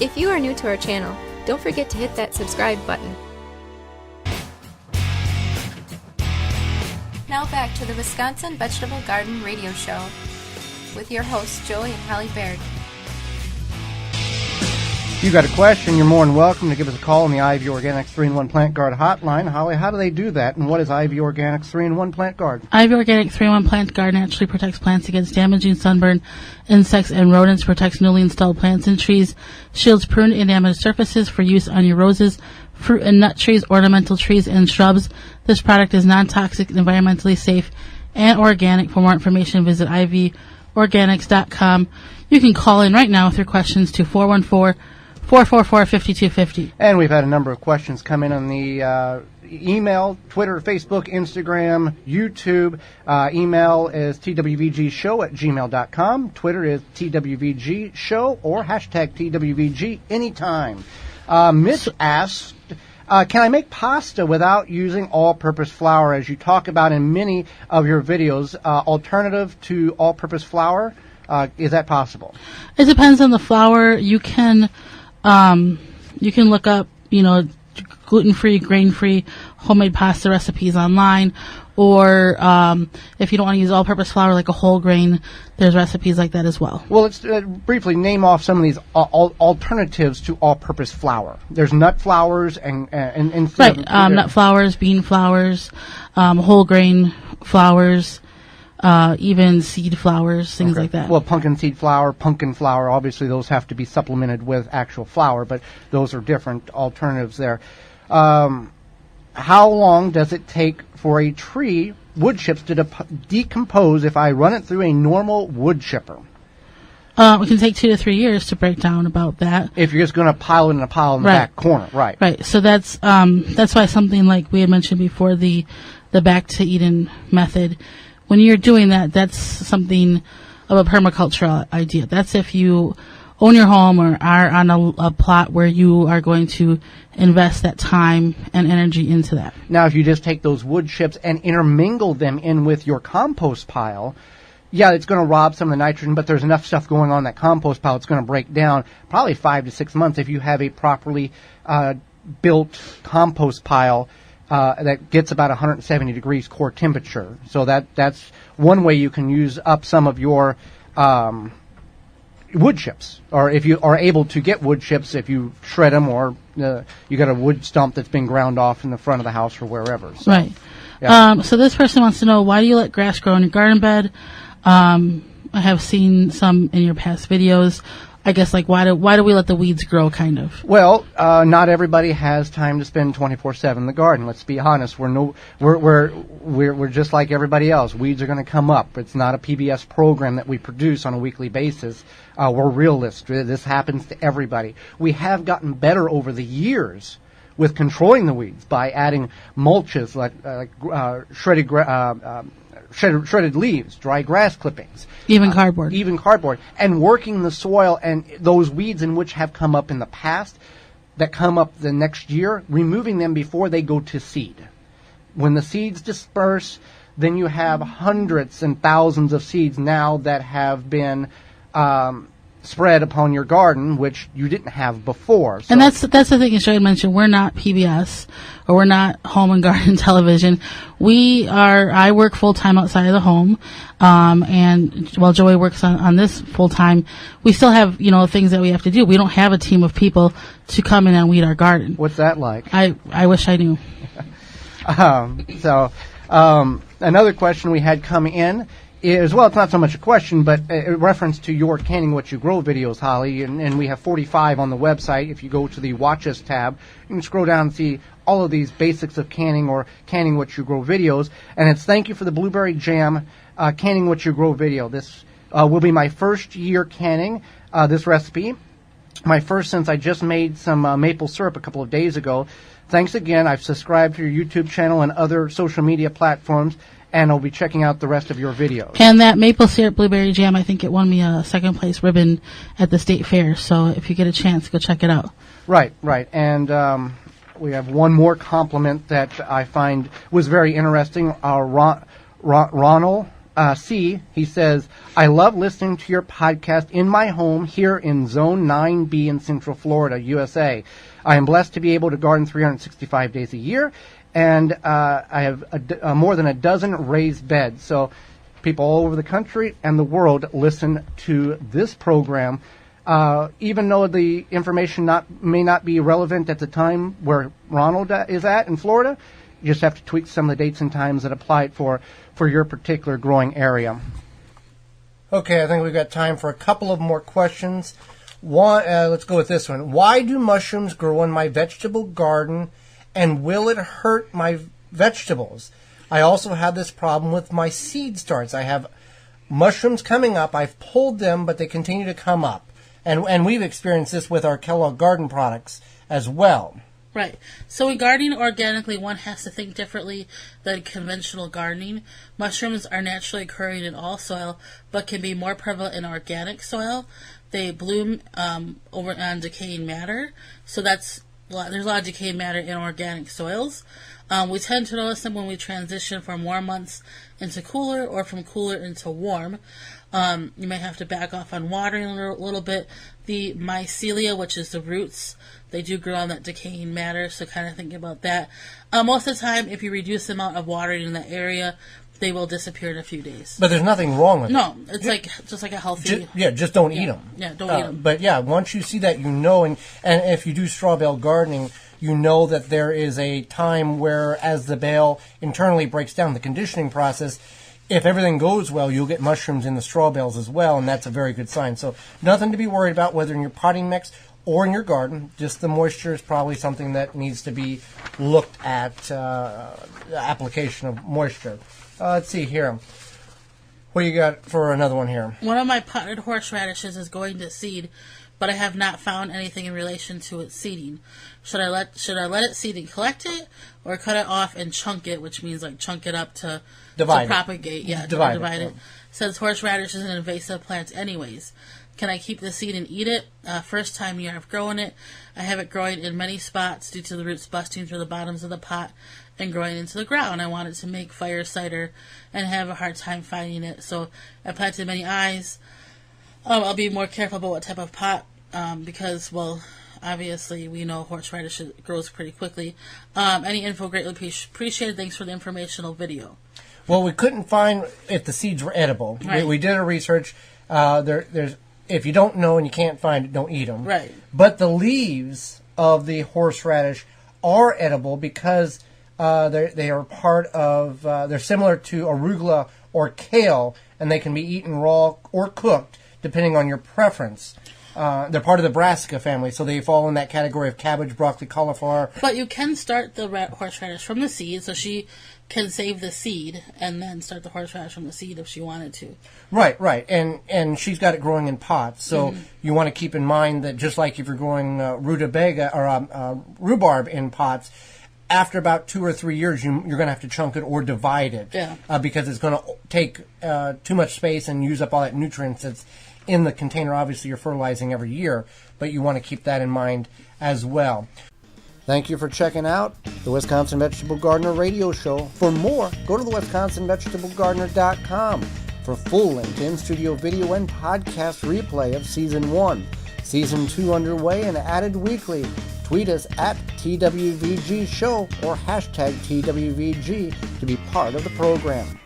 If you are new to our channel, don't forget to hit that subscribe button. Now back to the Wisconsin Vegetable Garden Radio Show with your hosts, Joey and Holly Baird. If you got a question, you're more than welcome to give us a call on the IV Organics 3-in-1 Plant Guard hotline. Holly, how do they do that, and what is IV Organics 3-in-1 Plant Guard? IV Organic 3-in-1 Plant Guard naturally protects plants against damaging sunburn, insects, and rodents, protects newly installed plants and trees, shields pruned and damaged surfaces for use on your roses, fruit and nut trees, ornamental trees, and shrubs. This product is non-toxic, environmentally safe, and organic. For more information, visit ivorganics.com. You can call in right now with your questions to 414-444-5250. And we've had a number of questions come in on the email, Twitter, Facebook, Instagram, YouTube. Email is twvgshow@gmail.com. Twitter is twvgshow or hashtag twvg anytime. Miss asked, can I make pasta without using all-purpose flour, as you talk about in many of your videos? Alternative to all-purpose flour, is that possible? It depends on the flour. You can look up, gluten-free, grain-free homemade pasta recipes online, or if you don't want to use all-purpose flour like a whole grain, there's recipes like that as well. Well, let's briefly name off some of these alternatives to all-purpose flour. There's nut flours and right, nut flours, bean flours, whole grain flours, even seed flours, things like that. Well, pumpkin seed flour, pumpkin flour, obviously those have to be supplemented with actual flour, but those are different alternatives there. How long does it take for a tree wood chips to decompose if I run it through a normal wood chipper? It can take 2 to 3 years to break down about that. If you're just going to pile it in a pile in the back corner, right? Right. So that's why something like we had mentioned before, the Back to Eden method. When you're doing that, that's something of a permaculture idea. That's if you own your home or are on a plot where you are going to invest that time and energy into that. Now, if you just take those wood chips and intermingle them in with your compost pile, yeah, it's going to rob some of the nitrogen, but there's enough stuff going on in that compost pile, it's going to break down probably 5 to 6 months if you have a properly built compost pile that gets about 170 degrees core temperature. So that's one way you can use up some of your wood chips, or if you are able to get wood chips, if you shred them, or you got a wood stump that's been ground off in the front of the house or wherever. So, right. Yeah. So this person wants to know, why do you let grass grow in your garden bed? I have seen some in your past videos. I guess, like, why do we let the weeds grow, kind of? Well, not everybody has time to spend 24/7 in the garden. Let's be honest. We're just like everybody else. Weeds are going to come up. It's not a PBS program that we produce on a weekly basis. We're realists. This happens to everybody. We have gotten better over the years with controlling the weeds by adding mulches like shredded leaves, dry grass clippings. Even cardboard. And working the soil, and those weeds in which have come up in the past that come up the next year, removing them before they go to seed. When the seeds disperse, then you have hundreds and thousands of seeds now that have been spread upon your garden, which you didn't have before. So. And that's the thing, as Joey mentioned, we're not PBS, or we're not home and garden television. I work full-time outside of the home, and while Joey works on this full-time, we still have, things that we have to do. We don't have a team of people to come in and weed our garden. What's that like? I wish I knew. Another question we had come in is, well, it's not so much a question, but a reference to your Canning What You Grow videos, Holly, and we have 45 on the website. If you go to the Watch Us tab, you can scroll down and see all of these basics of canning or Canning What You Grow videos. And it's thank you for the blueberry jam Canning What You Grow video. This will be my first year canning this recipe. My first since I just made some maple syrup a couple of days ago. Thanks again. I've subscribed to your YouTube channel and other social media platforms, and I'll be checking out the rest of your videos. And that maple syrup blueberry jam, I think it won me a second place ribbon at the state fair. So if you get a chance, go check it out. Right. And we have one more compliment that I find was very interesting. Ronald C, he says, I love listening to your podcast in my home here in Zone 9B in Central Florida, USA. I am blessed to be able to garden 365 days a year, and I have more than a dozen raised beds. So people all over the country and the world listen to this program. Even though the information may not be relevant at the time where Ronald is at in Florida, you just have to tweak some of the dates and times that apply it for your particular growing area. Okay, I think we've got time for a couple of more questions. Let's go with this one. Why do mushrooms grow in my vegetable garden, and will it hurt my vegetables? I also have this problem with my seed starts. I have mushrooms coming up. I've pulled them, but they continue to come up. And we've experienced this with our Kellogg Garden products as well. Right. So in gardening organically, one has to think differently than conventional gardening. Mushrooms are naturally occurring in all soil, but can be more prevalent in organic soil. They bloom over on decaying matter. So there's a lot of decaying matter in organic soils. We tend to notice them when we transition from warm months into cooler or from cooler into warm. You may have to back off on watering a little bit. The mycelia, which is the roots, they do grow on that decaying matter, so kind of think about that. Most of the time, if you reduce the amount of watering in that area, they will disappear in a few days. But there's nothing wrong with it. No, it's just like a healthy... just don't eat them. Yeah, don't eat them. But yeah, once you see that, you know, and if you do straw bale gardening, you know that there is a time where as the bale internally breaks down, the conditioning process, if everything goes well, you'll get mushrooms in the straw bales as well, and that's a very good sign. So nothing to be worried about, whether in your potting mix or in your garden. Just the moisture is probably something that needs to be looked at, the application of moisture. Let's see here. What do you got for another one here? One of my potted horseradishes is going to seed, but I have not found anything in relation to its seeding. Should I let it seed and collect it, or cut it off and chunk it, which means like chunk it up to propagate? Yeah, divide it. Says horseradish is an invasive plant anyways. Can I keep the seed and eat it? First time year I've grown it. I have it growing in many spots due to the roots busting through the bottoms of the pot and growing into the ground. I wanted to make fire cider and have a hard time finding it, so I planted many eyes. I'll be more careful about what type of pot because, well, obviously we know horseradish grows pretty quickly. Any info greatly appreciated. Thanks for the informational video. Well, we couldn't find if the seeds were edible. Right. We did a research. There's if you don't know and you can't find it, don't eat them. Right. But the leaves of the horseradish are edible because they are part of. They're similar to arugula or kale, and they can be eaten raw or cooked depending on your preference. They're part of the brassica family, so they fall in that category of cabbage, broccoli, cauliflower. But you can start the horseradish from the seed, so she can save the seed and then start the horseradish from the seed if she wanted to. Right. And she's got it growing in pots, so you want to keep in mind that just like if you're growing rutabaga or rhubarb in pots, after about 2 or 3 years, you're going to have to chunk it or divide it because it's going to take too much space and use up all that nutrients that's in the container. Obviously, you're fertilizing every year, but you want to keep that in mind as well. Thank you for checking out the Wisconsin Vegetable Gardener Radio Show. For more, go to the WisconsinVegetableGardener.com for full-length in-studio video and podcast replay of Season 1. Season 2 underway and added weekly. Tweet us at TWVG Show or hashtag TWVG to be part of the program.